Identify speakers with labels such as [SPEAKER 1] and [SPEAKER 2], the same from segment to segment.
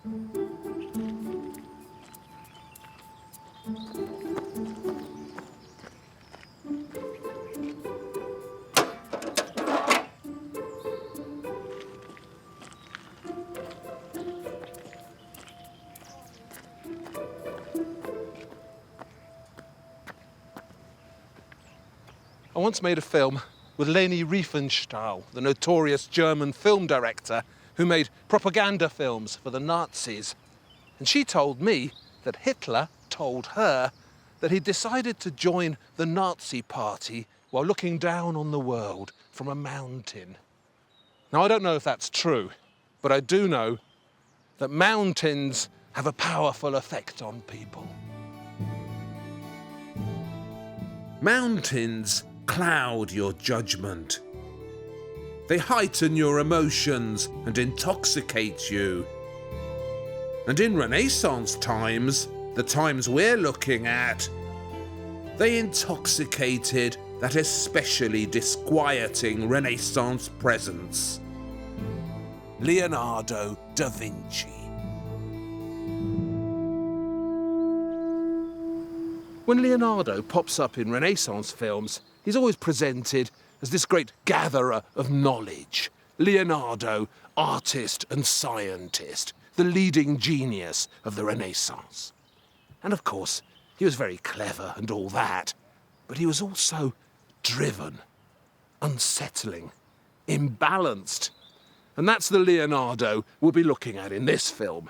[SPEAKER 1] I once made a film with Leni Riefenstahl, the notorious German film director who made propaganda films for the Nazis. And she told me that Hitler told her that he decided to join the Nazi party while looking down on the world from a mountain. Now, I don't know if that's true, but I do know that mountains have a powerful effect on people. Mountains cloud your judgment. They heighten your emotions and intoxicate you. And in Renaissance times, the times we're looking at, they intoxicated that especially disquieting Renaissance presence, Leonardo da Vinci. When Leonardo pops up in Renaissance films, he's always presented as this great gatherer of knowledge. Leonardo, artist and scientist, the leading genius of the Renaissance. And of course, he was very clever and all that, but he was also driven, unsettling, imbalanced. And that's the Leonardo we'll be looking at in this film.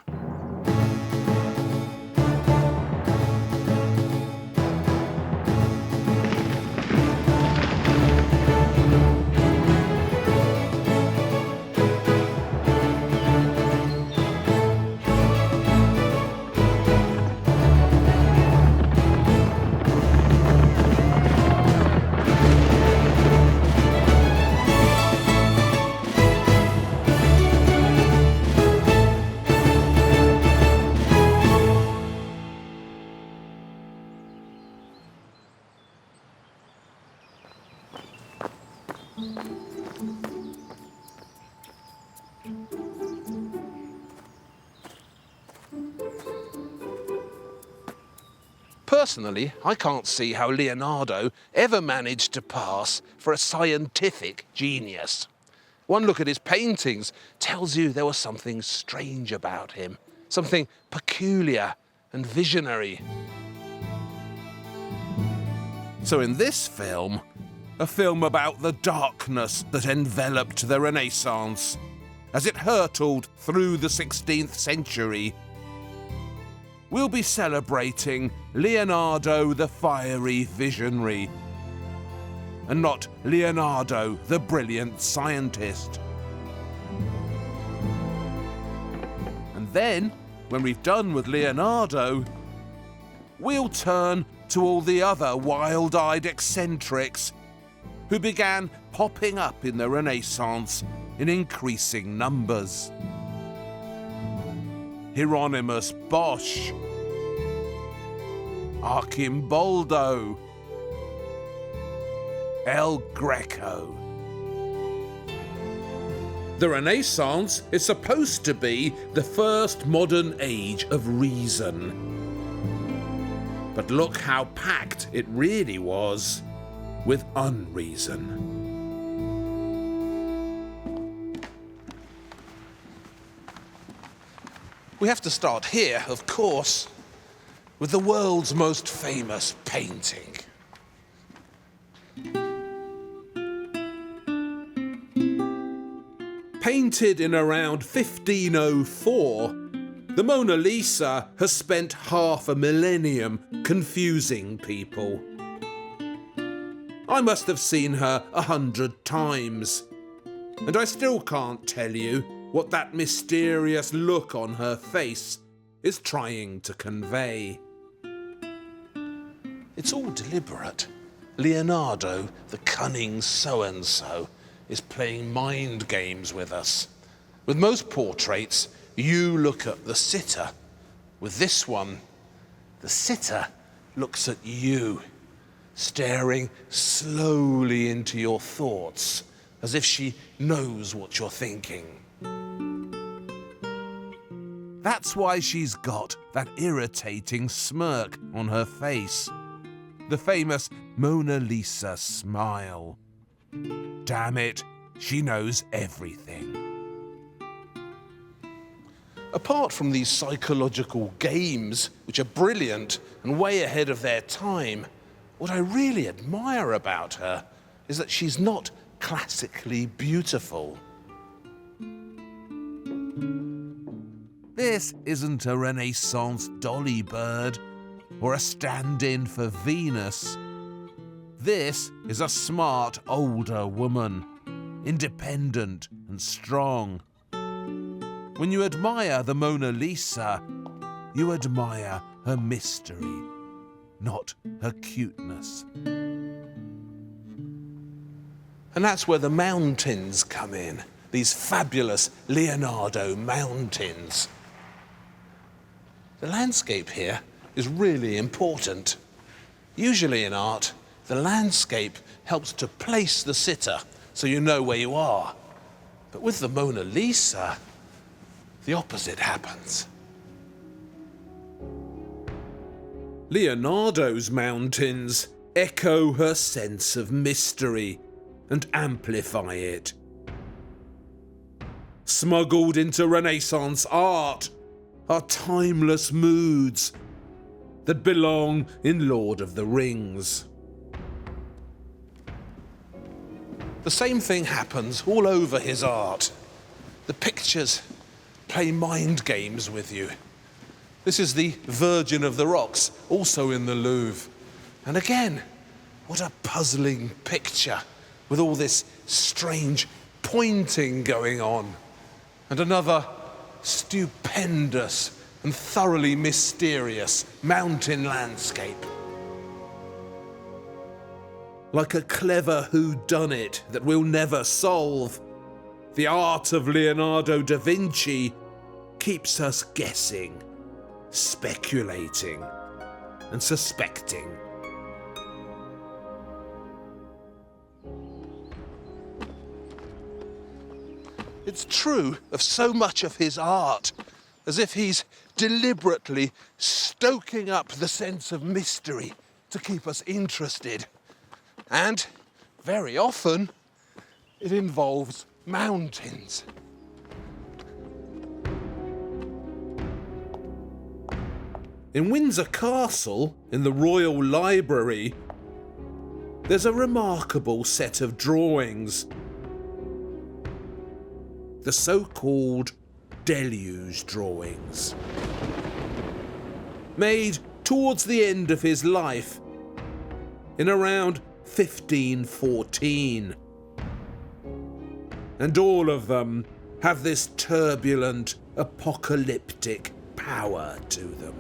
[SPEAKER 1] Personally, I can't see how Leonardo ever managed to pass for a scientific genius. One look at his paintings tells you there was something strange about him, something peculiar and visionary. So in this film, a film about the darkness that enveloped the Renaissance as it hurtled through the 16th century, we'll be celebrating Leonardo the fiery visionary, and not Leonardo the brilliant scientist. And then, when we've done with Leonardo, we'll turn to all the other wild-eyed eccentrics who began popping up in the Renaissance in increasing numbers. Hieronymus Bosch, Archimboldo, El Greco. The Renaissance is supposed to be the first modern age of reason. But look how packed it really was with unreason. We have to start here, of course, with the world's most famous painting. Painted in around 1504, the Mona Lisa has spent half a millennium confusing people. I must have seen her 100 times, and I still can't tell you what that mysterious look on her face is trying to convey. It's all deliberate. Leonardo, the cunning so-and-so, is playing mind games with us. With most portraits, you look at the sitter. With this one, the sitter looks at you, staring slowly into your thoughts, as if she knows what you're thinking.
[SPEAKER 2] That's why she's got that irritating smirk on her face. The famous Mona Lisa smile. Damn it, she knows everything.
[SPEAKER 1] Apart from these psychological games, which are brilliant and way ahead of their time, what I really admire about her is that she's not classically beautiful.
[SPEAKER 2] This isn't a Renaissance dolly bird or a stand-in for Venus. This is a smart older woman, independent and strong. When you admire the Mona Lisa, you admire her mystery, not her cuteness.
[SPEAKER 1] And that's where the mountains come in, these fabulous Leonardo mountains. The landscape here is really important. Usually in art, the landscape helps to place the sitter so you know where you are. But with the Mona Lisa, the opposite happens. Leonardo's mountains echo her sense of mystery and amplify it. Smuggled into Renaissance art are timeless moods that belong in Lord of the Rings. The same thing happens all over his art. The pictures play mind games with you. This is the Virgin of the Rocks, also in the Louvre. And again, what a puzzling picture with all this strange pointing going on. And another stupendous and thoroughly mysterious mountain landscape. Like a clever whodunit that we'll never solve, the art of Leonardo da Vinci keeps us guessing, speculating, and suspecting. It's true of so much of his art, as if he's deliberately stoking up the sense of mystery to keep us interested. And very often, it involves mountains. In Windsor Castle, in the Royal Library, there's a remarkable set of drawings. The so-called deluge drawings. Made towards the end of his life, in around 1514. And all of them have this turbulent, apocalyptic power to them.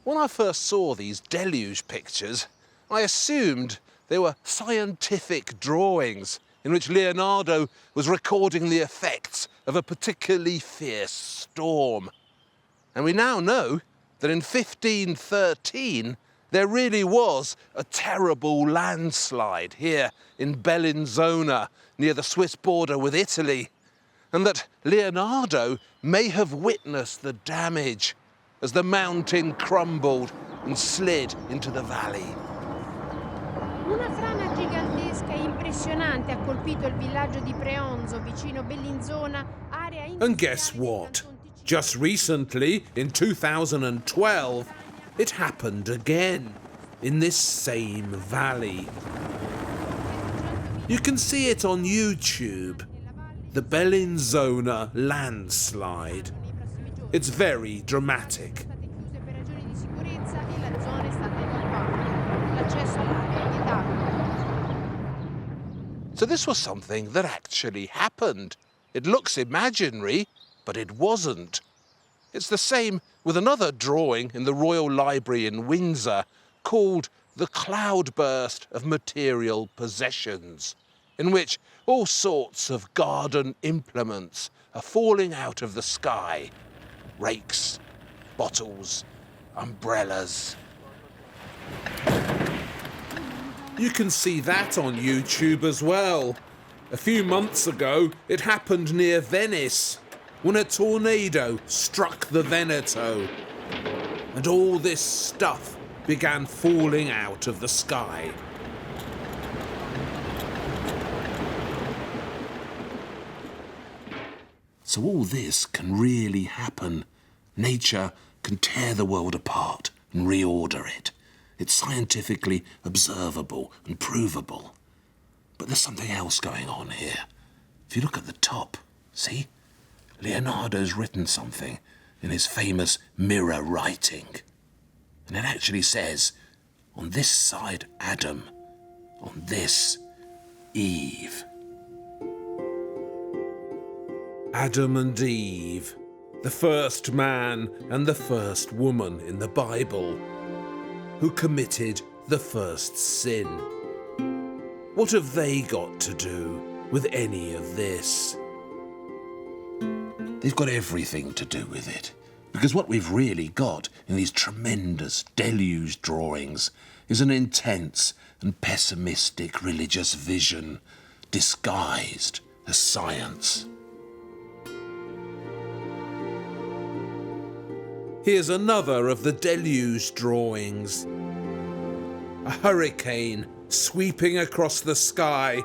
[SPEAKER 1] When I first saw these deluge pictures, I assumed they were scientific drawings in which Leonardo was recording the effects of a particularly fierce storm. And we now know that in 1513, there really was a terrible landslide here in Bellinzona, near the Swiss border with Italy, and that Leonardo may have witnessed the damage as the mountain crumbled and slid into the valley.
[SPEAKER 3] Una frana gigantesca e impressionante ha colpito il villaggio di Preonzo, vicino Bellinzona, area.
[SPEAKER 1] And guess what? Just recently, in 2012, it happened again, in this same valley. You can see it on YouTube, the Bellinzona landslide. It's very dramatic. So this was something that actually happened. It looks imaginary, but it wasn't. It's the same with another drawing in the Royal Library in Windsor called The Cloudburst of Material Possessions, in which all sorts of garden implements are falling out of the sky. Rakes, bottles, umbrellas.
[SPEAKER 2] You can see that on YouTube as well. A few months ago, it happened near Venice, when a tornado struck the Veneto, and all this stuff began falling out of the sky. So all this can really happen. Nature can tear the world apart and reorder it. It's scientifically observable and provable. But there's something else going on here. If you look at the top, see? Leonardo's written something in his famous mirror writing. And it actually says, on this side Adam, on this Eve. Adam and Eve, the first man and the first woman in the Bible, who committed the first sin. What have they got to do with any of this? They've got everything to do with it. Because what we've really got in these tremendous deluge drawings is an intense and pessimistic religious vision disguised as science. Here's another of the deluge drawings. A hurricane sweeping across the sky,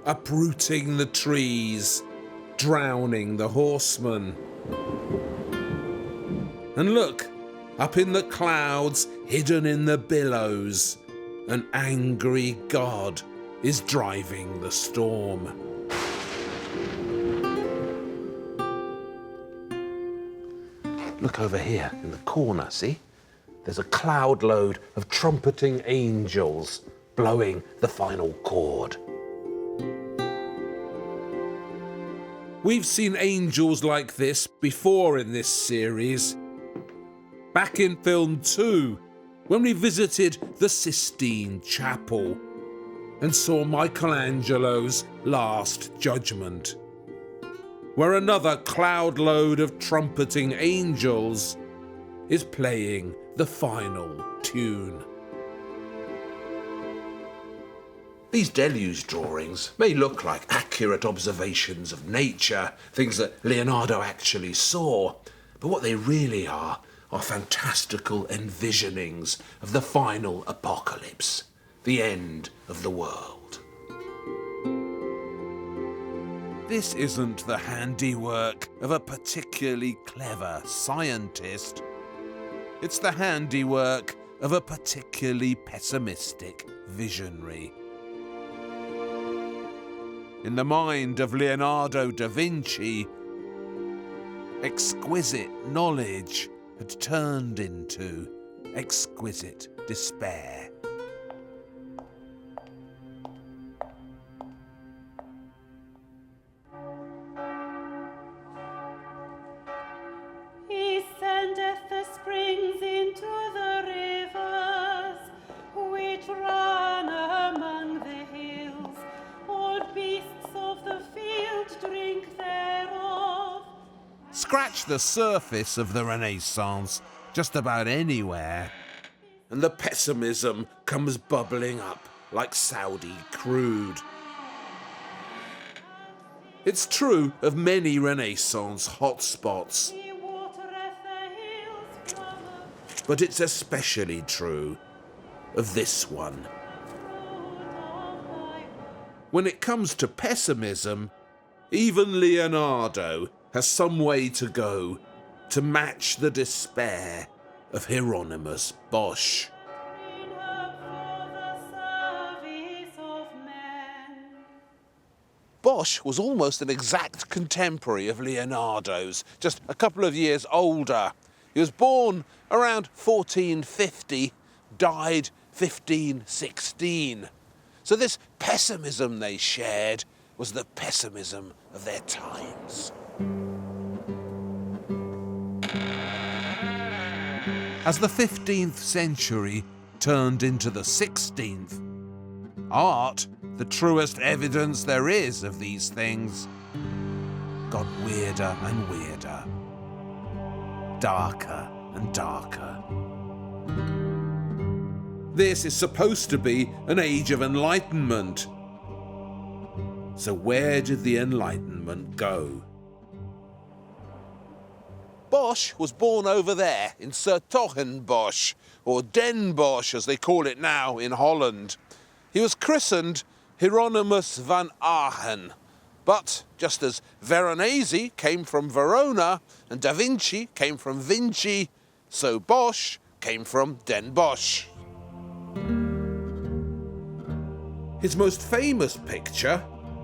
[SPEAKER 2] uprooting the trees, drowning the horsemen. And look, up in the clouds, hidden in the billows, an angry God is driving the storm. Look over here in the corner, see? There's a cloud load of trumpeting angels blowing the final chord. We've seen angels like this before in this series. Back in film 2, when we visited the Sistine Chapel and saw Michelangelo's Last Judgment, where another cloud load of trumpeting angels is playing the final tune. These deluge drawings may look like accurate observations of nature, things that Leonardo actually saw, but what they really are fantastical envisionings of the final apocalypse, the end of the world. This isn't the handiwork of a particularly clever scientist. It's the handiwork of a particularly pessimistic visionary. In the mind of Leonardo da Vinci, exquisite knowledge had turned into exquisite despair.
[SPEAKER 4] He sendeth the springs into the rivers, which run among the hills. All beasts of the field drink thereof.
[SPEAKER 2] Scratch the surface of the Renaissance just about anywhere, and the pessimism comes bubbling up like Saudi crude. It's true of many Renaissance hotspots,
[SPEAKER 4] He watereth the hills from a
[SPEAKER 2] but it's especially true of this one.
[SPEAKER 4] fruit of thy
[SPEAKER 2] When it comes to pessimism, even Leonardo has some way to go to match the despair of Hieronymus Bosch.
[SPEAKER 4] green herb for the service of men.
[SPEAKER 2] Bosch was almost an exact contemporary of Leonardo's, just a couple of years older. He was born around 1450, died 1516. So this pessimism they shared was the pessimism of their times. As the 15th century turned into the 16th, art, the truest evidence there is of these things, got weirder and weirder, darker and darker. This is supposed to be an age of enlightenment. So where did the Enlightenment go?
[SPEAKER 1] Bosch was born over there in 's-Hertogenbosch, or Den Bosch as they call it now in Holland. He was christened Hieronymus van Aachen. But just as Veronese came from Verona and Da Vinci came from Vinci, so Bosch came from Den Bosch.
[SPEAKER 2] His most famous picture,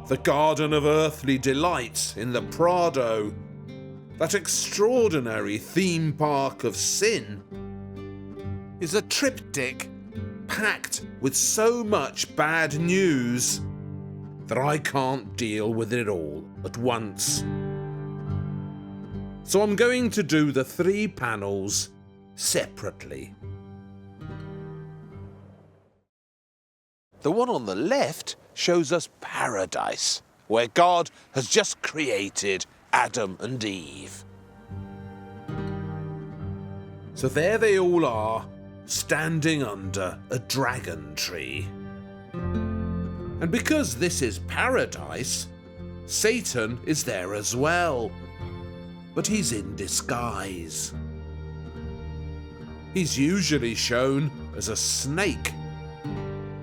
[SPEAKER 2] the Garden of Earthly Delights in the Prado, that extraordinary theme park of sin, is a triptych packed with so much bad news that I can't deal with it all at once. So I'm going to do the 3 panels separately.
[SPEAKER 1] The one on the left shows us paradise, where God has just created Adam and Eve.
[SPEAKER 2] So there they all are, standing under a dragon tree. And because this is paradise, Satan is there as well. But he's in disguise. He's usually shown as a snake,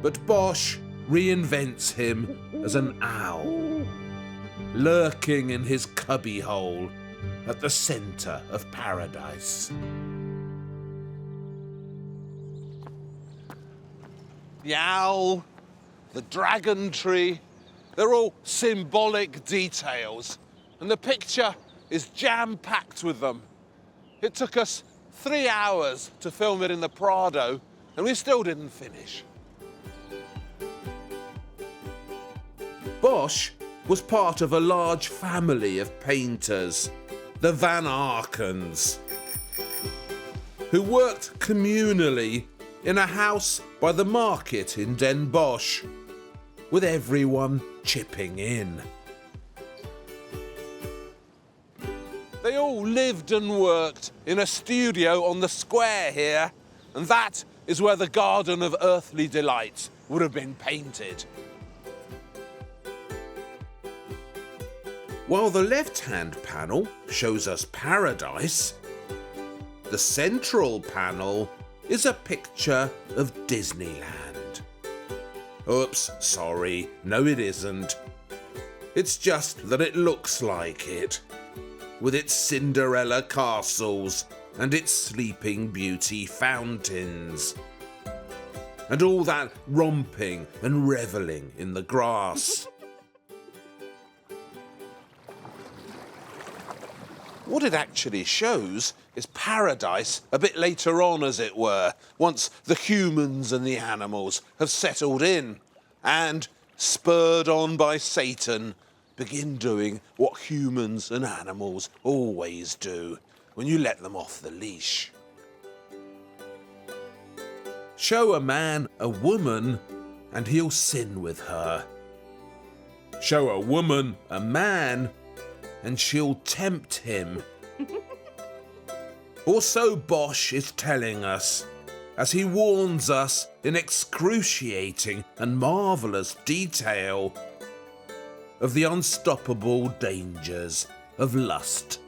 [SPEAKER 2] but Bosch reinvents him as an owl, lurking in his cubbyhole at the centre of paradise.
[SPEAKER 1] The owl, the dragon tree, they're all symbolic details, and the picture is jam-packed with them. It took us 3 hours to film it in the Prado, and we still didn't finish.
[SPEAKER 2] Bosch was part of a large family of painters, the Van Arkens, who worked communally in a house by the market in Den Bosch, with everyone chipping in.
[SPEAKER 1] They all lived and worked in a studio on the square here, and that is where the Garden of Earthly Delights would have been painted.
[SPEAKER 2] While the left-hand panel shows us paradise, the central panel is a picture of Disneyland. Oops, sorry, no it isn't. It's just that it looks like it, with its Cinderella castles and its Sleeping Beauty fountains, and all that romping and revelling in the grass.
[SPEAKER 1] What it actually shows is paradise a bit later on, as it were, once the humans and the animals have settled in and, spurred on by Satan, begin doing what humans and animals always do when you let them off the leash.
[SPEAKER 2] Show a man a woman and he'll sin with her. Show a woman a man and she'll tempt him. Or so Bosch is telling us, as he warns us in excruciating and marvellous detail of the unstoppable dangers of lust.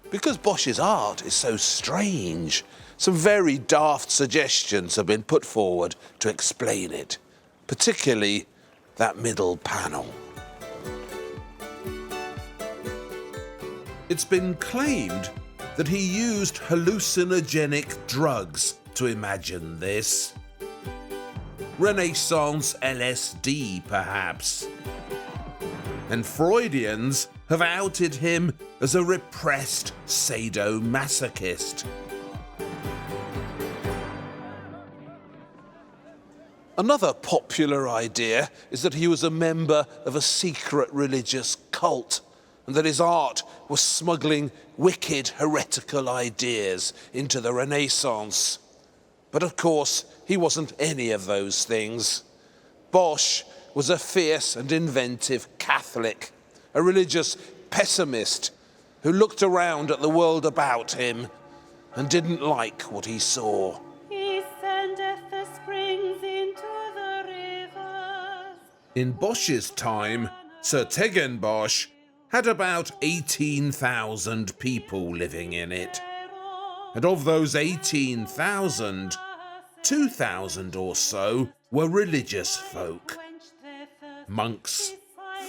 [SPEAKER 1] Because Bosch's art is so strange, some very daft suggestions have been put forward to explain it, particularly that middle panel.
[SPEAKER 2] It's been claimed that he used hallucinogenic drugs to imagine this. Renaissance LSD, perhaps. And Freudians have outed him as a repressed sadomasochist.
[SPEAKER 1] Another popular idea is that he was a member of a secret religious cult, and that his art was smuggling wicked heretical ideas into the Renaissance. But of course, he wasn't any of those things. Bosch was a fierce and inventive Catholic, a religious pessimist who looked around at the world about him
[SPEAKER 2] and didn't like what he saw.
[SPEAKER 4] He sendeth the springs into the rivers.
[SPEAKER 2] In Bosch's time, Sir Bosch had about 18,000 people living in it. And of those 18,000, 2,000 or so were religious folk. Monks,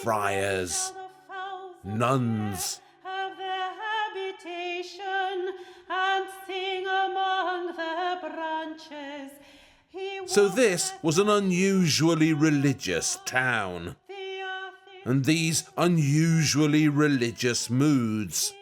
[SPEAKER 2] friars, nuns.
[SPEAKER 4] Have their habitation and sing among the branches.
[SPEAKER 2] So this was an unusually religious town. And these unusually religious moods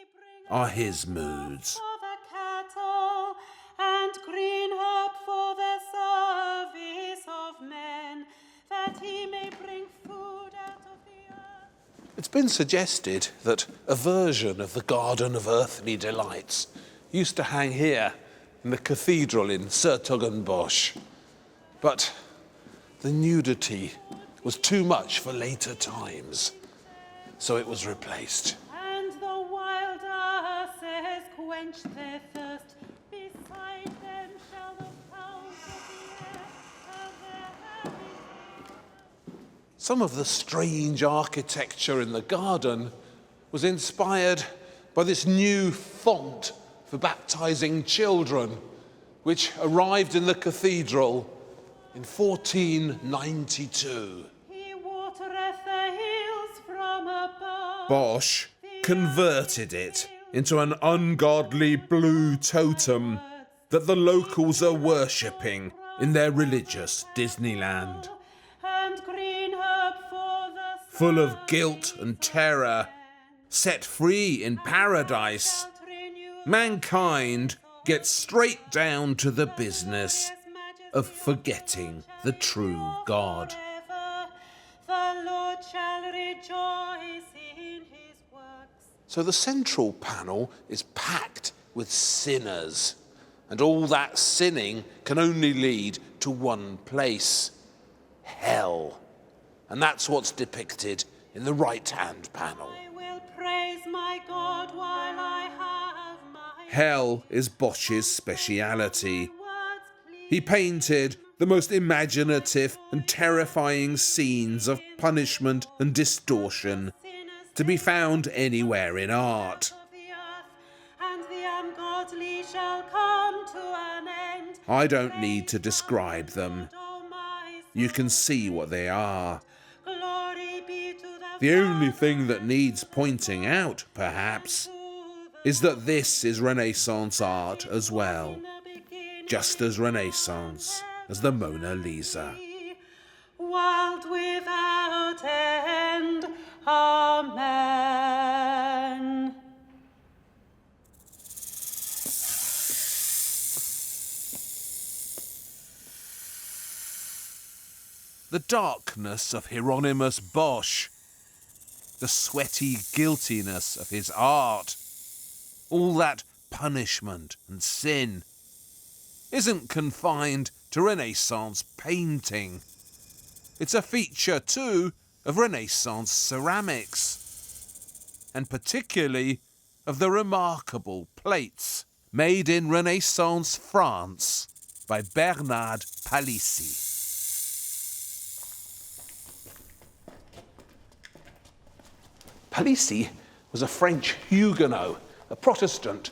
[SPEAKER 2] are his moods.
[SPEAKER 4] For the cattle and green herb for the service of men, that he may bring food out of the earth.
[SPEAKER 1] It's been suggested that a version of the Garden of Earthly Delights used to hang here in the cathedral in Bosch. But the nudity was too much for later times, so it was replaced.
[SPEAKER 4] And the wild asses quench their thirst. Beside them shall the fowls of the air have their habitation.
[SPEAKER 1] Some of the strange architecture in the garden was inspired by this new font for baptizing children, which arrived in the cathedral in 1492.
[SPEAKER 4] He watereth the hills from above.
[SPEAKER 2] Bosch converted it into an ungodly blue totem that the locals are worshipping in their religious Disneyland.
[SPEAKER 4] And green herb for the
[SPEAKER 2] Full of guilt and terror, set free in paradise, mankind gets straight down to the business of forgetting the true God.
[SPEAKER 4] the Lord shall rejoice in his works.
[SPEAKER 1] So the central panel is packed with sinners, and all that sinning can only lead to one place: hell. And that's what's depicted in the right-hand panel.
[SPEAKER 4] I will praise my God while I have my
[SPEAKER 2] Hell is Bosch's speciality.
[SPEAKER 4] words.
[SPEAKER 2] He painted the most imaginative and terrifying scenes of punishment and distortion to be found anywhere in art.
[SPEAKER 4] Of the earth, and the ungodly shall come to an end.
[SPEAKER 2] I don't need to describe them.
[SPEAKER 4] O my
[SPEAKER 2] You can see what they are.
[SPEAKER 4] glory be to
[SPEAKER 2] The only thing that needs pointing out, perhaps, is that this is Renaissance art as well, just as Renaissance as the Mona Lisa.
[SPEAKER 4] world without end. Amen.
[SPEAKER 2] The darkness of Hieronymus Bosch, the sweaty guiltiness of his art, all that punishment and sin, isn't confined to Renaissance painting. It's a feature, too, of Renaissance ceramics, and particularly of the remarkable plates made in Renaissance France by Bernard Palissy.
[SPEAKER 1] Palissy was a French Huguenot, a Protestant.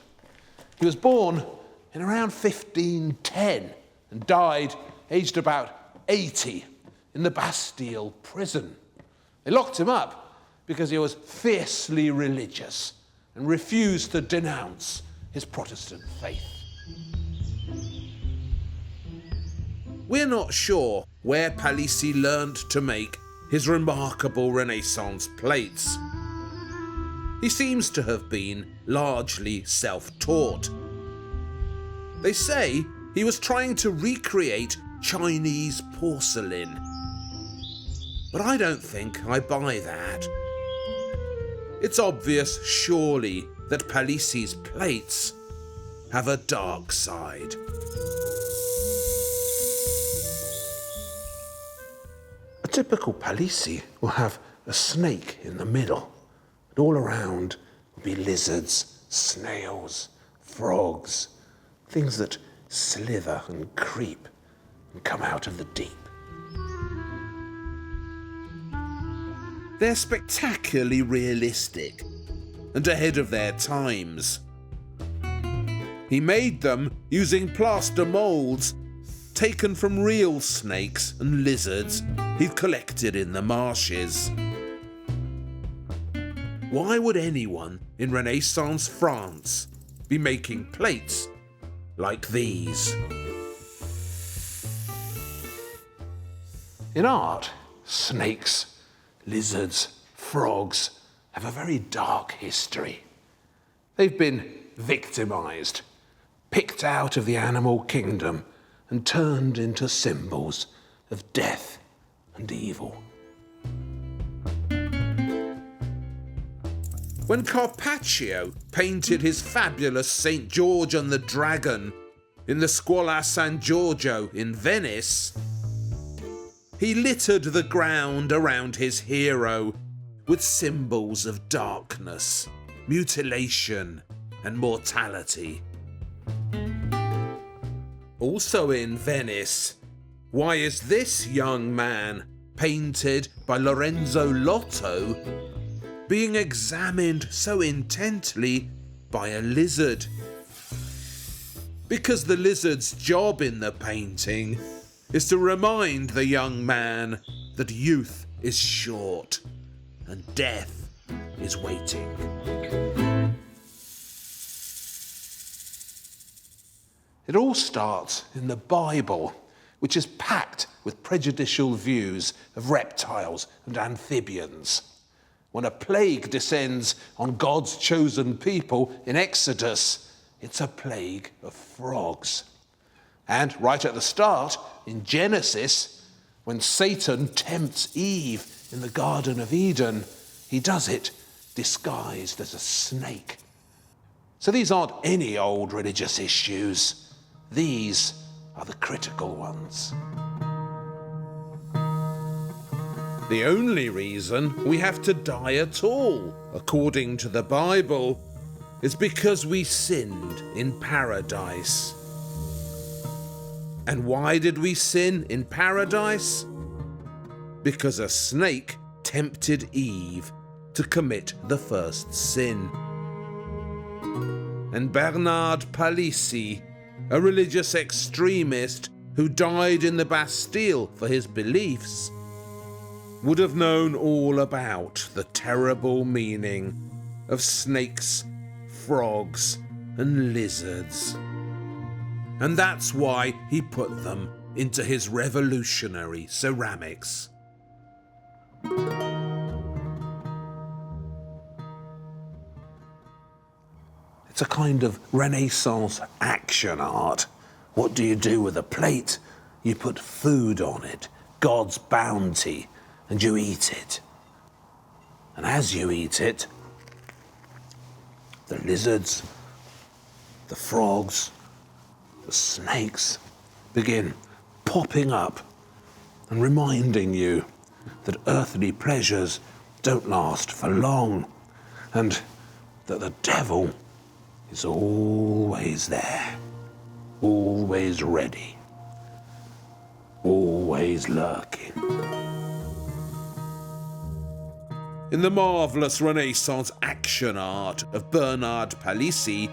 [SPEAKER 1] He was born in around 1510 and died aged about 80 in the Bastille prison. They locked him up because he was fiercely religious and refused to denounce his Protestant faith.
[SPEAKER 2] We're not sure where Palissy learned to make his remarkable Renaissance plates. He seems to have been largely self-taught. They say he was trying to recreate Chinese porcelain. But I don't think I buy that. It's obvious, surely, that Palissy's plates have a dark side.
[SPEAKER 1] A typical Palissy will have a snake in the middle, and all around will be lizards, snails, frogs, things that slither and creep and come out of the deep.
[SPEAKER 2] They're spectacularly realistic and ahead of their times. He made them using plaster moulds taken from real snakes and lizards he'd collected in the marshes. Why would anyone in Renaissance France be making plates like these?
[SPEAKER 1] In art, snakes, lizards, frogs have a very dark history. They've been victimised, picked out of the animal kingdom and turned into symbols of death and evil.
[SPEAKER 2] When Carpaccio painted his fabulous St. George and the Dragon in the Scuola San Giorgio in Venice, he littered the ground around his hero with symbols of darkness, mutilation, and mortality. Also in Venice, why is this young man, painted by Lorenzo Lotto, being examined so intently by a lizard? Because the lizard's job in the painting is to remind the young man that youth is short and death is waiting.
[SPEAKER 1] It all starts in the Bible, which is packed with prejudicial views of reptiles and amphibians. When a plague descends on God's chosen people in Exodus, it's a plague of frogs. And right at the start, in Genesis, when Satan tempts Eve in the Garden of Eden, he does it disguised as a snake. So these aren't any old religious issues. These are the critical ones.
[SPEAKER 2] The only reason we have to die at all, according to the Bible, is because we sinned in paradise. And why did we sin in paradise? Because a snake tempted Eve to commit the first sin. And Bernard Palissy, a religious extremist who died in the Bastille for his beliefs, would have known all about the terrible meaning of snakes, frogs, and lizards. And that's why he put them into his revolutionary ceramics.
[SPEAKER 1] It's a kind of Renaissance action art. What do you do with a plate? You put food on it, God's bounty, and you eat it. And as you eat it, the lizards, the frogs, the snakes begin popping up and reminding you that earthly pleasures don't last for long and that the devil is always there, always ready, always lurking.
[SPEAKER 2] In the marvellous Renaissance action art of Bernard Palissy,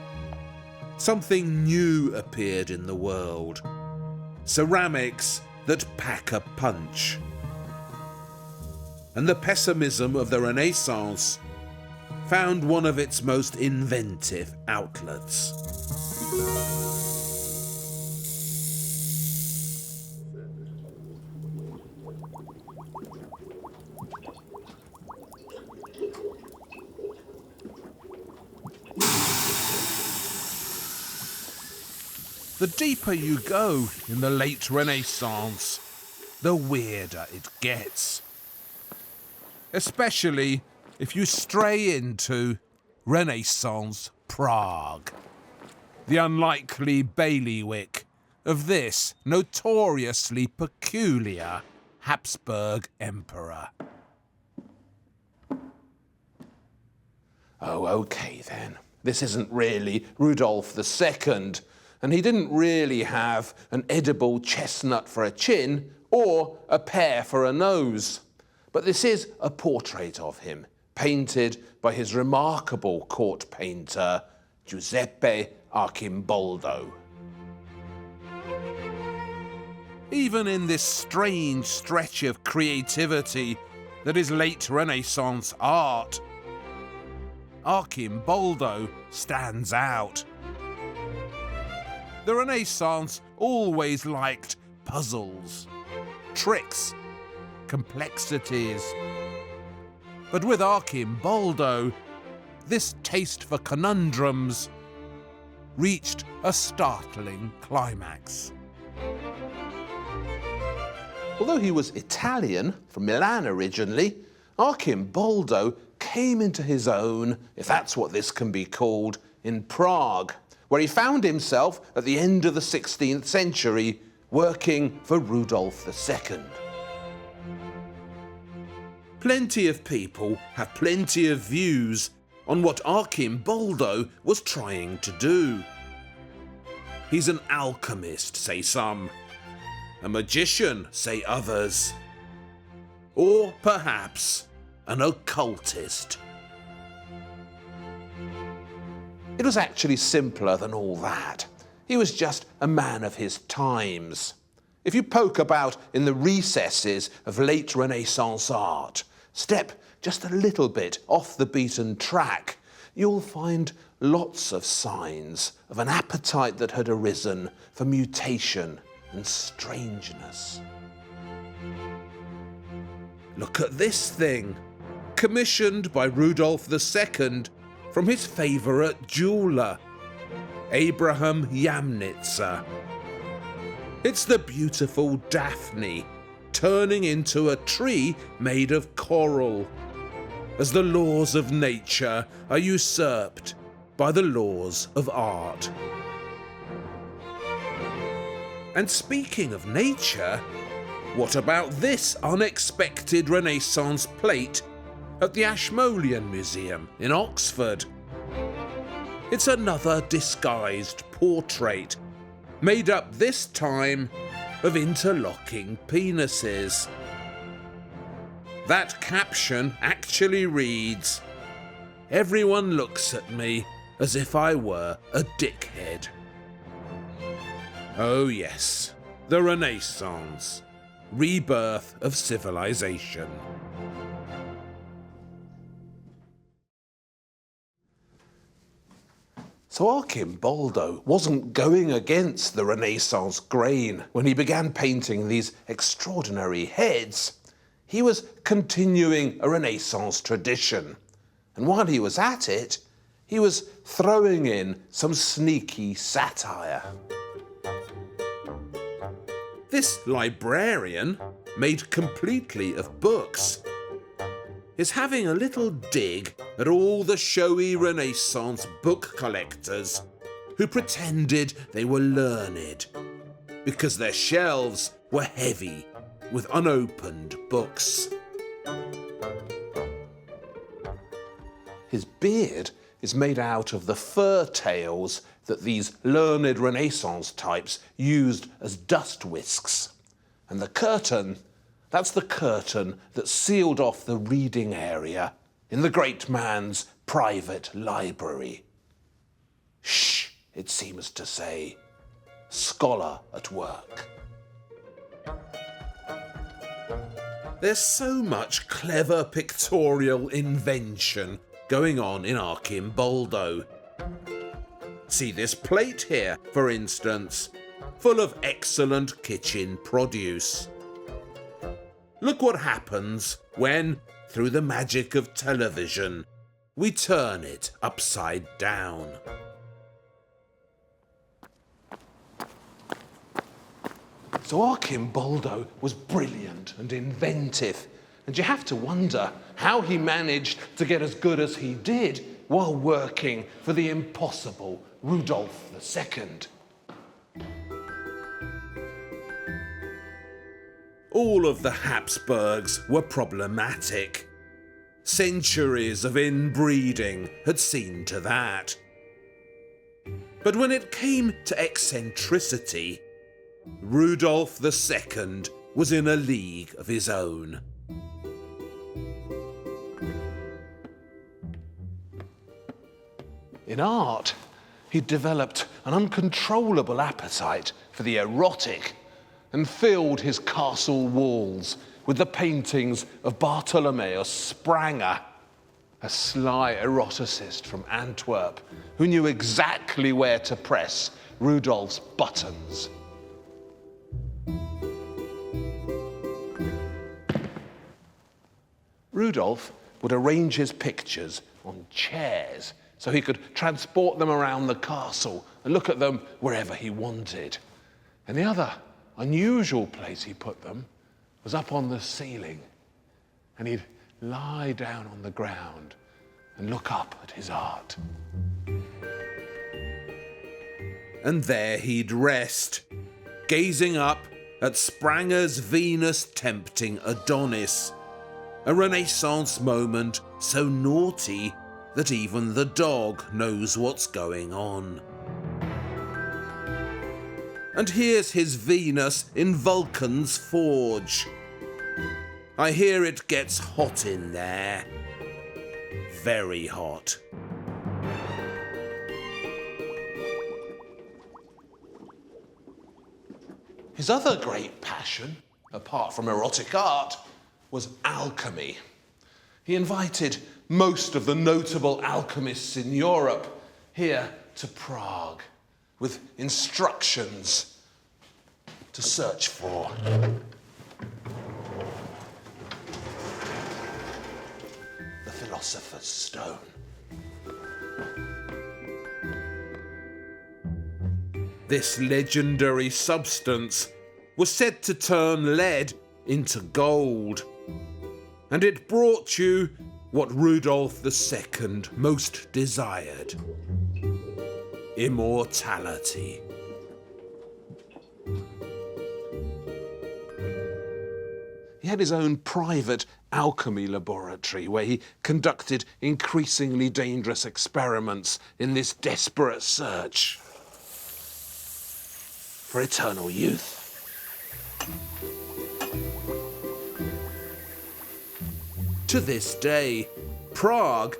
[SPEAKER 2] something new appeared in the world. Ceramics that pack a punch. And the pessimism of the Renaissance found one of its most inventive outlets. The deeper you go in the late Renaissance, the weirder it gets. Especially if you stray into Renaissance Prague, the unlikely bailiwick of this notoriously peculiar Habsburg emperor.
[SPEAKER 1] Oh, okay then. This isn't really Rudolf II and he didn't really have an edible chestnut for a chin or a pear for a nose. But this is a portrait of him, painted by his remarkable court painter, Giuseppe Archimboldo.
[SPEAKER 2] Even in this strange stretch of creativity that is late Renaissance art, Archimboldo stands out. The Renaissance always liked puzzles, tricks, complexities. But with Archimboldo, this taste for conundrums reached a startling climax.
[SPEAKER 1] Although he was Italian, from Milan originally, Archimboldo came into his own, if that's what this can be called, in Prague, where he found himself at the end of the 16th century working for Rudolf II.
[SPEAKER 2] Plenty of people have plenty of views on what Archimboldo was trying to do. He's an alchemist, say some. A magician, say others. Or perhaps an occultist.
[SPEAKER 1] It was actually simpler than all that. He was just a man of his times. If you poke about in the recesses of late Renaissance art, step just a little bit off the beaten track, you'll find lots of signs of an appetite that had arisen for mutation and strangeness.
[SPEAKER 2] Look at this thing, commissioned by Rudolf II from his favourite jeweller, Abraham Jamnitzer. It's the beautiful Daphne turning into a tree made of coral, as the laws of nature are usurped by the laws of art. And speaking of nature, what about this unexpected Renaissance plate at the Ashmolean Museum in Oxford? It's another disguised portrait, made up this time of interlocking penises. That caption actually reads, "Everyone looks at me as if I were a dickhead." Oh yes, the Renaissance, rebirth of civilization.
[SPEAKER 1] So Archimboldo wasn't going against the Renaissance grain when he began painting these extraordinary heads. He was continuing a Renaissance tradition. And while he was at it, he was throwing in some sneaky satire.
[SPEAKER 2] This librarian, made completely of books, is having a little dig at all the showy Renaissance book collectors who pretended they were learned because their shelves were heavy with unopened books.
[SPEAKER 1] His beard is made out of the fur tails that these learned Renaissance types used as dust whisks. And the curtain, that's the curtain that sealed off the reading area in the great man's private library. Shh, it seems to say, scholar at work.
[SPEAKER 2] There's so much clever pictorial invention going on in Archimboldo. See this plate here, for instance, full of excellent kitchen produce. Look what happens when, through the magic of television, we turn it upside down.
[SPEAKER 1] So Archimboldo was brilliant and inventive, and you have to wonder how he managed to get as good as he did while working for the impossible Rudolf II.
[SPEAKER 2] All of the Habsburgs were problematic. Centuries of inbreeding had seen to that. But when it came to eccentricity, Rudolf II was in a league of his own.
[SPEAKER 1] In art, he'd developed an uncontrollable appetite for the erotic and filled his castle walls with the paintings of Bartholomeus Spranger, a sly eroticist from Antwerp who knew exactly where to press Rudolf's buttons. Rudolf would arrange his pictures on chairs so he could transport them around the castle and look at them wherever he wanted. And the other unusual place he put them was up on the ceiling. And he'd lie down on the ground and look up at his art.
[SPEAKER 2] And there he'd rest, gazing up at Spranger's Venus tempting Adonis, a Renaissance moment so naughty that even the dog knows what's going on. And here's his Venus in Vulcan's forge. I hear it gets hot in there. Very hot.
[SPEAKER 1] His other great passion, apart from erotic art, was alchemy. He invited most of the notable alchemists in Europe here to Prague with instructions to search for the Philosopher's Stone.
[SPEAKER 2] This legendary substance was said to turn lead into gold, and it brought you what Rudolf II most desired: immortality.
[SPEAKER 1] He had his own private alchemy laboratory where he conducted increasingly dangerous experiments in this desperate search for eternal youth.
[SPEAKER 2] To this day, Prague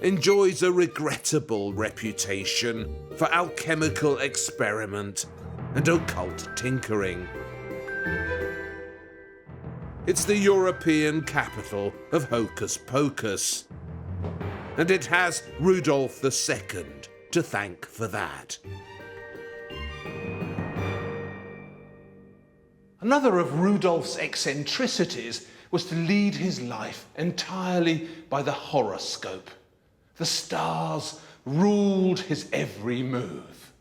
[SPEAKER 2] enjoys a regrettable reputation for alchemical experiment and occult tinkering. It's the European capital of hocus pocus, and it has Rudolf II to thank for that.
[SPEAKER 1] Another of Rudolf's eccentricities was to lead his life entirely by the horoscope. The stars ruled his every move.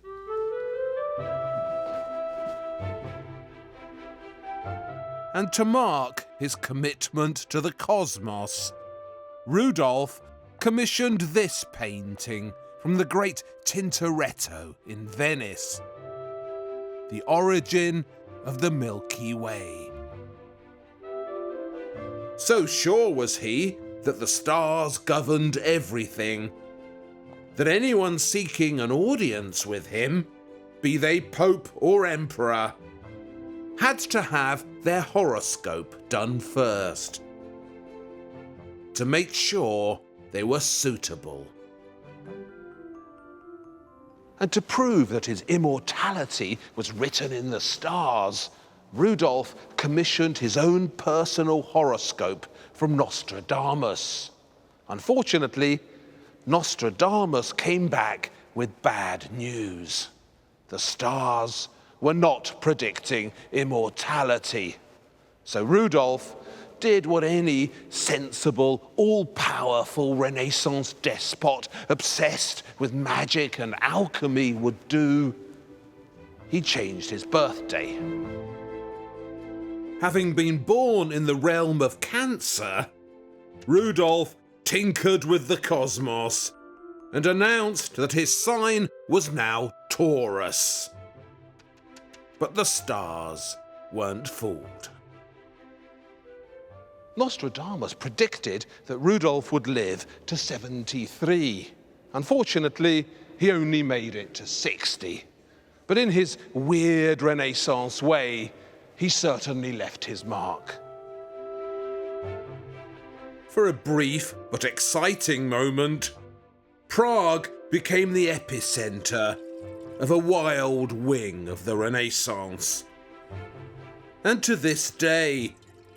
[SPEAKER 2] And to mark his commitment to the cosmos, Rudolf commissioned this painting from the great Tintoretto in Venice: The Origin of the Milky Way. So sure was he that the stars governed everything, that anyone seeking an audience with him, be they Pope or Emperor, had to have their horoscope done first, to make sure they were suitable.
[SPEAKER 1] And to prove that his immortality was written in the stars, Rudolf commissioned his own personal horoscope from Nostradamus. Unfortunately, Nostradamus came back with bad news. The stars were not predicting immortality. So Rudolf did what any sensible, all-powerful Renaissance despot obsessed with magic and alchemy would do. He changed his birthday.
[SPEAKER 2] Having been born in the realm of Cancer, Rudolf tinkered with the cosmos and announced that his sign was now Taurus. But the stars weren't fooled.
[SPEAKER 1] Nostradamus predicted that Rudolf would live to 73. Unfortunately, he only made it to 60. But in his weird Renaissance way, he certainly left his mark.
[SPEAKER 2] For a brief but exciting moment, Prague became the epicenter of a wild wing of the Renaissance. And to this day,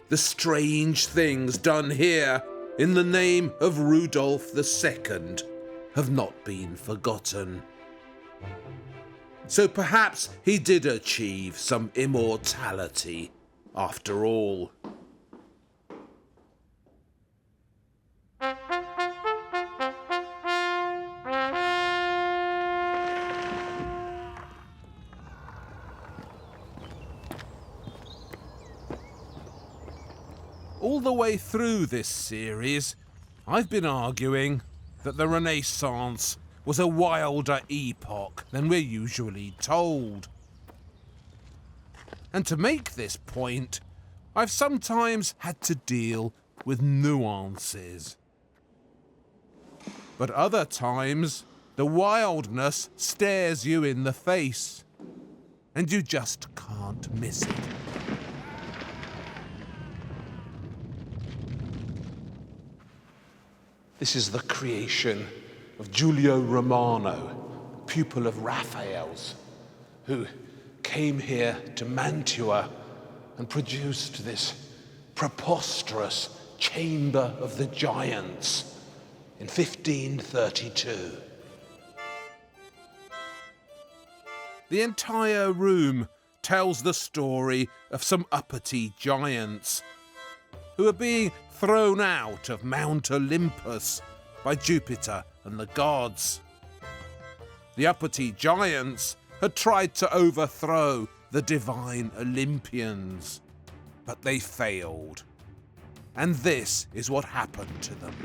[SPEAKER 2] the strange things done here in the name of Rudolf II have not been forgotten. So perhaps he did achieve some immortality after all. All the way through this series, I've been arguing that the Renaissance was a wilder epoch than we're usually told. And to make this point, I've sometimes had to deal with nuances. But other times, the wildness stares you in the face, and you just can't miss it.
[SPEAKER 1] This is the creation of Giulio Romano, pupil of Raphael's, who came here to Mantua and produced this preposterous Chamber of the Giants in 1532.
[SPEAKER 2] The entire room tells the story of some uppity giants who are being thrown out of Mount Olympus by Jupiter and the gods. The uppity giants had tried to overthrow the divine Olympians, but they failed. And this is what happened to them.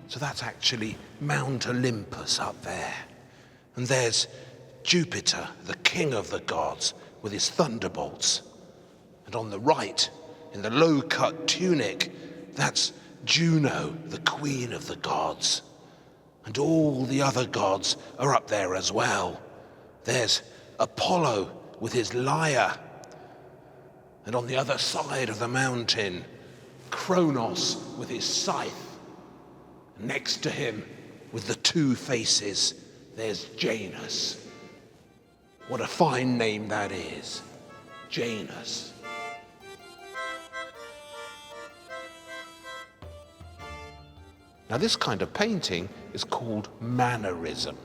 [SPEAKER 1] So that's actually Mount Olympus up there. And there's Jupiter, the king of the gods, with his thunderbolts. And on the right, in the low-cut tunic, that's Juno, the queen of the gods. And all the other gods are up there as well. There's Apollo with his lyre. And on the other side of the mountain, Kronos with his scythe. And next to him, with the two faces, there's Janus. What a fine name that is, Janus. Now this kind of painting is called Mannerism.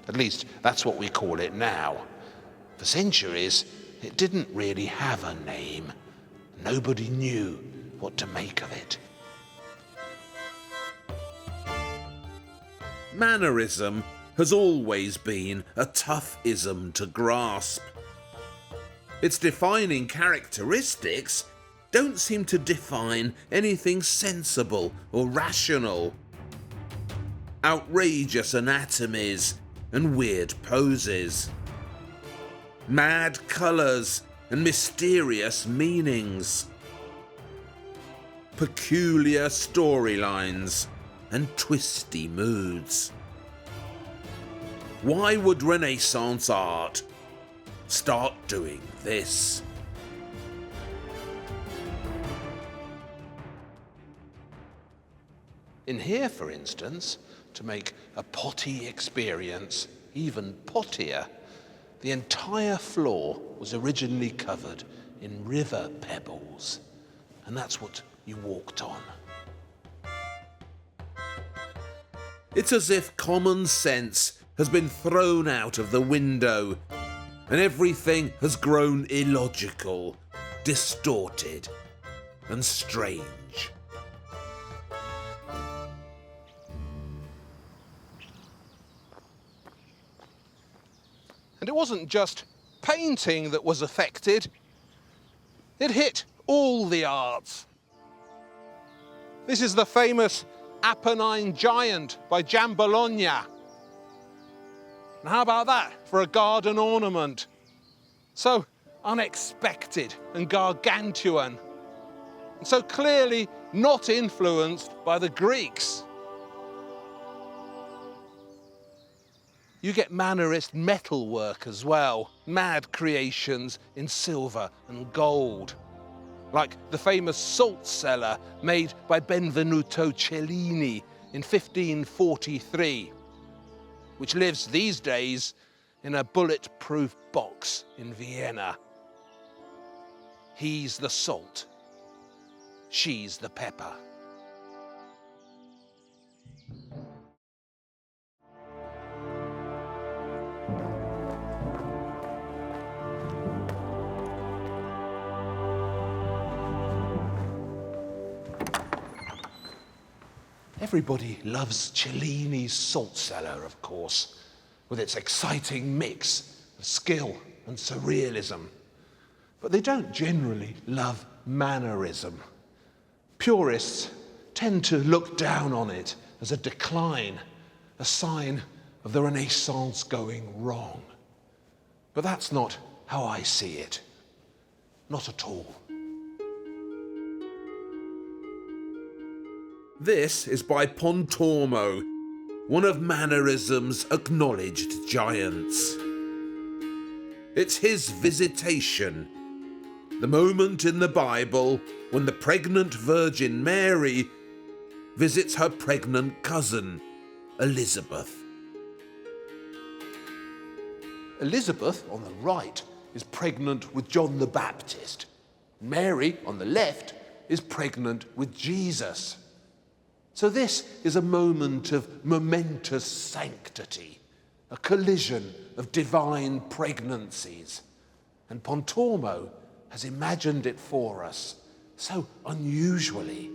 [SPEAKER 1] At least that's what we call it now. For centuries, it didn't really have a name. Nobody knew what to make of it.
[SPEAKER 2] Mannerism has always been a tough ism to grasp. Its defining characteristics don't seem to define anything sensible or rational. Outrageous anatomies and weird poses. Mad colours and mysterious meanings. Peculiar storylines and twisty moods. Why would Renaissance art start doing this?
[SPEAKER 1] In here, for instance, to make a potty experience even pottier, the entire floor was originally covered in river pebbles, and that's what you walked on.
[SPEAKER 2] It's as if common sense has been thrown out of the window, and everything has grown illogical, distorted, and strange.
[SPEAKER 1] And it wasn't just painting that was affected. It hit all the arts. This is the famous Apennine Giant by Giambologna. And how about that for a garden ornament? So unexpected and gargantuan. and so clearly not influenced by the Greeks. You get Mannerist metalwork as well, mad creations in silver and gold, like the famous salt cellar made by Benvenuto Cellini in 1543, which lives these days in a bulletproof box in Vienna. He's the salt, she's the pepper. Everybody loves Cellini's salt cellar, of course, with its exciting mix of skill and surrealism. But they don't generally love Mannerism. Purists tend to look down on it as a decline, a sign of the Renaissance going wrong. But that's not how I see it. Not at all.
[SPEAKER 2] This is by Pontormo, one of Mannerism's acknowledged giants. It's his Visitation, the moment in the Bible when the pregnant Virgin Mary visits her pregnant cousin, Elizabeth.
[SPEAKER 1] Elizabeth, on the right, is pregnant with John the Baptist. Mary, on the left, is pregnant with Jesus. So this is a moment of momentous sanctity, a collision of divine pregnancies. And Pontormo has imagined it for us so unusually.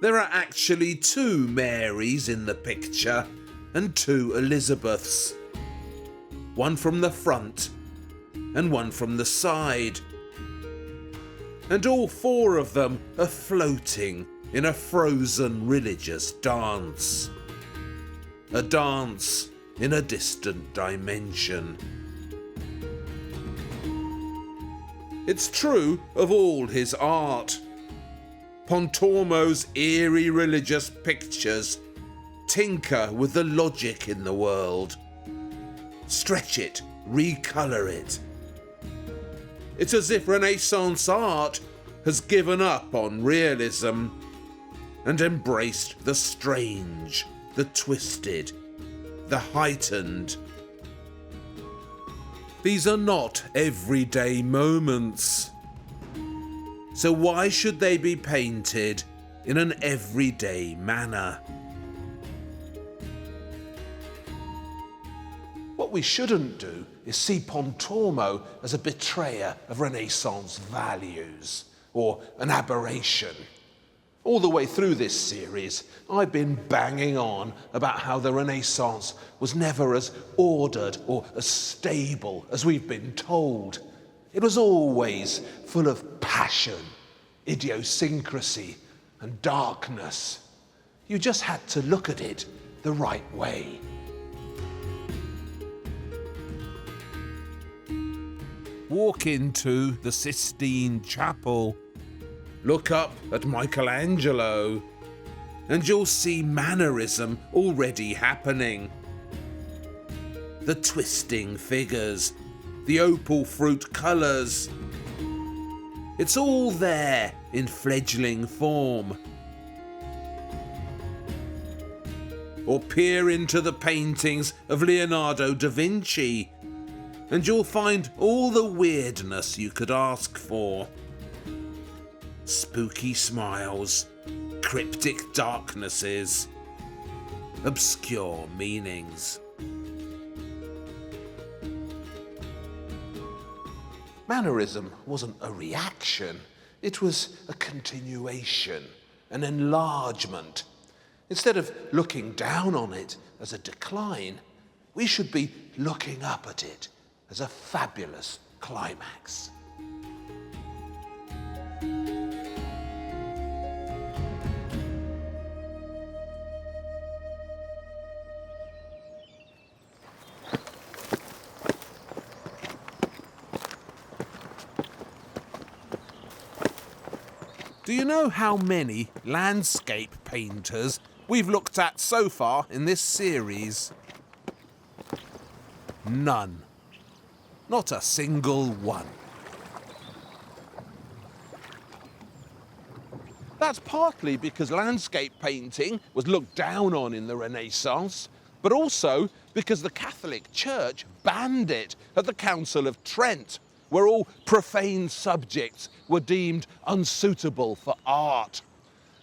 [SPEAKER 2] There are actually two Marys in the picture and two Elizabeths. One from the front and one from the side. And all four of them are floating in a frozen religious dance. A dance in a distant dimension. It's true of all his art. Pontormo's eerie religious pictures tinker with the logic in the world. Stretch it, recolour it. It's as if Renaissance art has given up on realism and embraced the strange, the twisted, the heightened. These are not everyday moments. So why should they be painted in an everyday manner?
[SPEAKER 1] What we shouldn't do is see Pontormo as a betrayer of Renaissance values or an aberration. All the way through this series, I've been banging on about how the Renaissance was never as ordered or as stable as we've been told. It was always full of passion, idiosyncrasy, and darkness. You just had to look at it the right way.
[SPEAKER 2] Walk into the Sistine Chapel, look up at Michelangelo, and you'll see Mannerism already happening. The twisting figures, the opal fruit colours. It's all there in fledgling form. Or peer into the paintings of Leonardo da Vinci, and you'll find all the weirdness you could ask for. Spooky smiles, cryptic darknesses, obscure meanings.
[SPEAKER 1] Mannerism wasn't a reaction, it was a continuation, an enlargement. Instead of looking down on it as a decline, we should be looking up at it as a fabulous climax.
[SPEAKER 2] Do you know how many landscape painters we've looked at so far in this series? None. Not a single one.
[SPEAKER 1] That's partly because landscape painting was looked down on in the Renaissance, but also because the Catholic Church banned it at the Council of Trent, where all profane subjects were deemed unsuitable for art.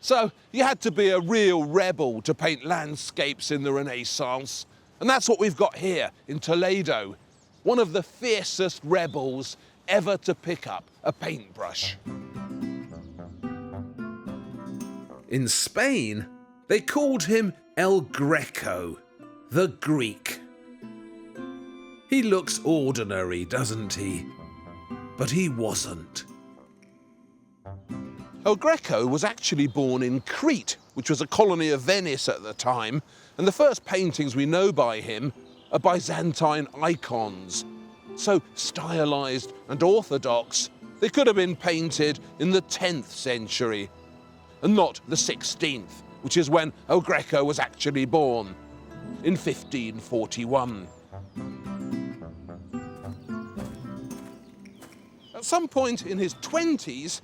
[SPEAKER 1] So you had to be a real rebel to paint landscapes in the Renaissance, and that's what we've got here in Toledo, one of the fiercest rebels ever to pick up a paintbrush.
[SPEAKER 2] In Spain, they called him El Greco, the Greek. He looks ordinary, doesn't he? But he wasn't.
[SPEAKER 1] El Greco was actually born in Crete, which was a colony of Venice at the time, and the first paintings we know by him are Byzantine icons. So stylized and orthodox, they could have been painted in the 10th century, and not the 16th, which is when El Greco was actually born, in 1541. At some point in his 20s,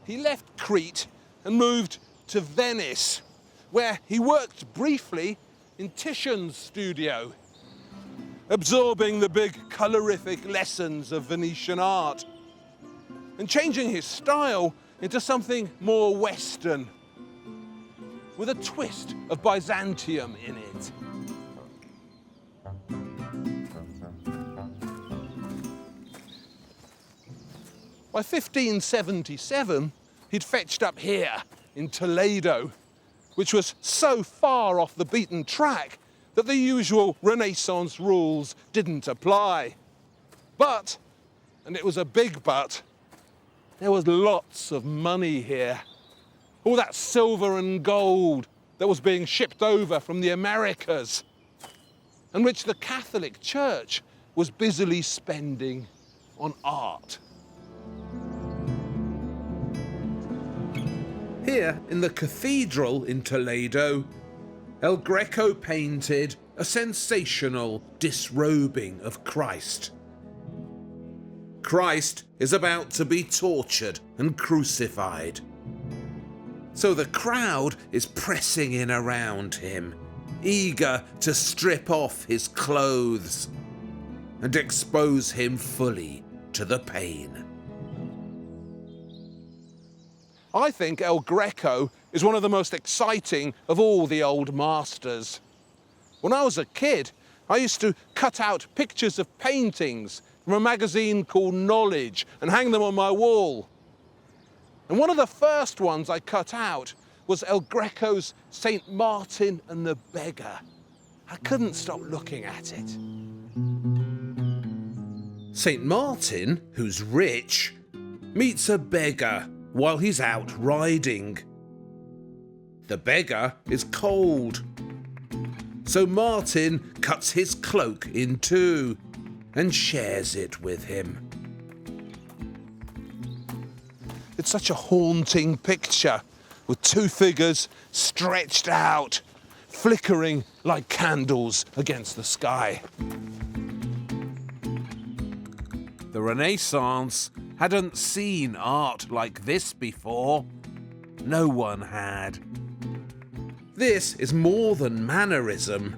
[SPEAKER 1] he left Crete and moved to Venice, where he worked briefly in Titian's studio, absorbing the big colorific lessons of Venetian art and changing his style into something more Western, with a twist of Byzantium in it. By 1577, he'd fetched up here in Toledo, which was so far off the beaten track that the usual Renaissance rules didn't apply. But, and it was a big but, there was lots of money here. All that silver and gold that was being shipped over from the Americas, and which the Catholic Church was busily spending on art.
[SPEAKER 2] Here in the cathedral in Toledo, El Greco painted a sensational disrobing of Christ. Christ is about to be tortured and crucified. So the crowd is pressing in around him, eager to strip off his clothes and expose him fully to the pain.
[SPEAKER 1] I think El Greco is one of the most exciting of all the old masters. When I was a kid, I used to cut out pictures of paintings from a magazine called Knowledge and hang them on my wall. And one of the first ones I cut out was El Greco's St. Martin and the Beggar. I couldn't stop looking at it.
[SPEAKER 2] St. Martin, who's rich, meets a beggar while he's out riding. The beggar is cold, so Martin cuts his cloak in two and shares it with him.
[SPEAKER 1] It's such a haunting picture, with two figures stretched out, flickering like candles against the sky.
[SPEAKER 2] The Renaissance hadn't seen art like this before. No one had. This is more than Mannerism.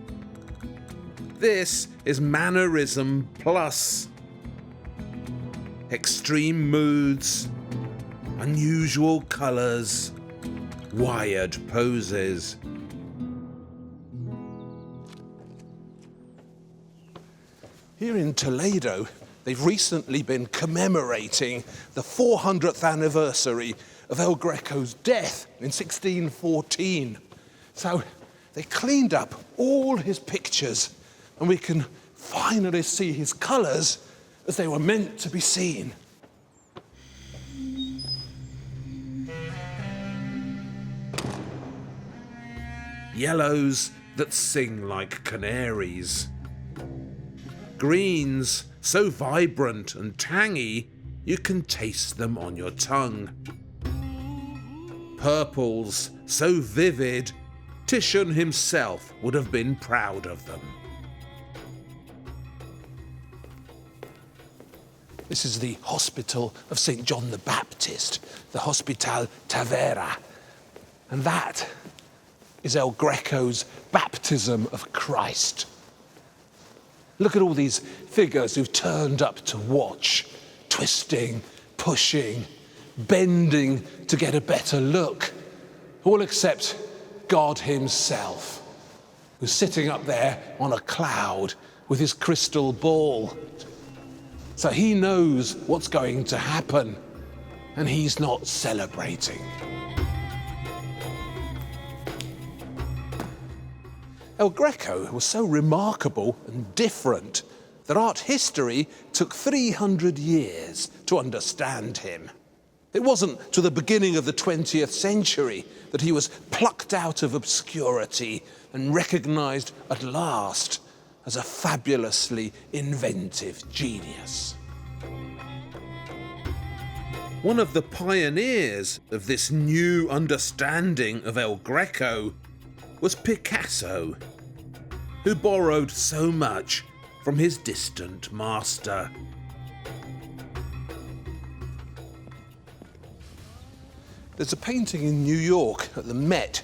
[SPEAKER 2] This is Mannerism plus. Extreme moods, unusual colours, wired poses.
[SPEAKER 1] Here in Toledo, they've recently been commemorating the 400th anniversary of El Greco's death in 1614. So they cleaned up all his pictures, and we can finally see his colours as they were meant to be seen.
[SPEAKER 2] Yellows that sing like canaries. Greens so vibrant and tangy you can taste them on your tongue. purples so vivid, Titian himself would have been proud of them.
[SPEAKER 1] This is the Hospital of St. John the Baptist, the Hospital Tavera. And that is El Greco's baptism of Christ. Look at all these figures who've turned up to watch, twisting, pushing, bending to get a better look, all except God himself, who's sitting up there on a cloud with his crystal ball. So he knows what's going to happen, and he's not celebrating. El Greco was so remarkable and different that art history took 300 years to understand him. It wasn't to the beginning of the 20th century that he was plucked out of obscurity and recognized at last as a fabulously inventive genius.
[SPEAKER 2] One of the pioneers of this new understanding of El Greco was Picasso, who borrowed so much from his distant master.
[SPEAKER 1] There's a painting in New York at the Met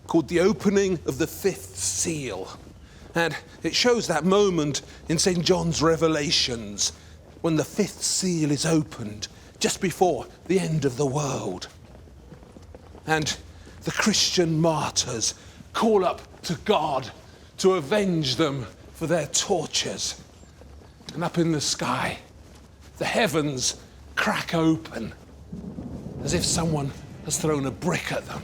[SPEAKER 1] called The Opening of the Fifth Seal. And it shows that moment in St. John's Revelations when the fifth seal is opened just before the end of the world. And the Christian martyrs call up to God to avenge them for their tortures. And up in the sky, the heavens crack open as if someone has thrown a brick at them.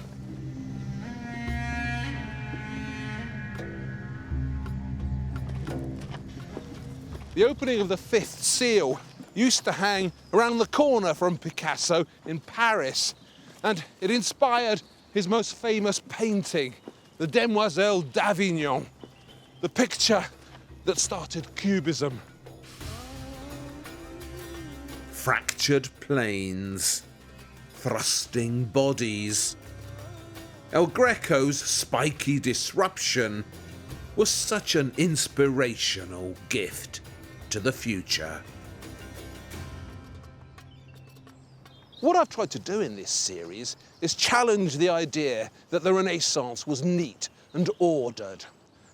[SPEAKER 1] The opening of the fifth seal used to hang around the corner from Picasso in Paris, and it inspired his most famous painting, the Demoiselle d'Avignon, the picture that started Cubism.
[SPEAKER 2] Fractured planes, thrusting bodies. El Greco's spiky disruption was such an inspirational gift to the future.
[SPEAKER 1] What I've tried to do in this series is challenge the idea that the Renaissance was neat and ordered,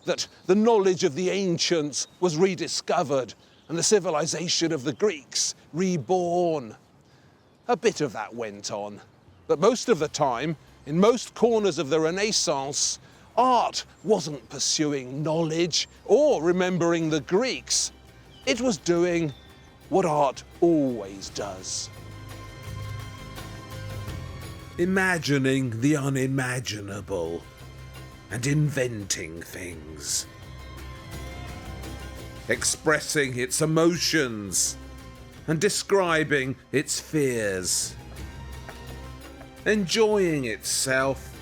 [SPEAKER 1] that the knowledge of the ancients was rediscovered and the civilization of the Greeks reborn. A bit of that went on, but most of the time, in most corners of the Renaissance, art wasn't pursuing knowledge or remembering the Greeks. It was doing what art always does.
[SPEAKER 2] Imagining the unimaginable and inventing things. Expressing its emotions and describing its fears. Enjoying itself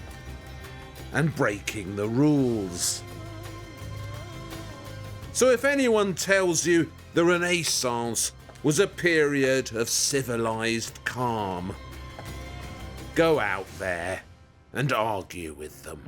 [SPEAKER 2] and breaking the rules. So if anyone tells you the Renaissance was a period of civilized calm, go out there and argue with them.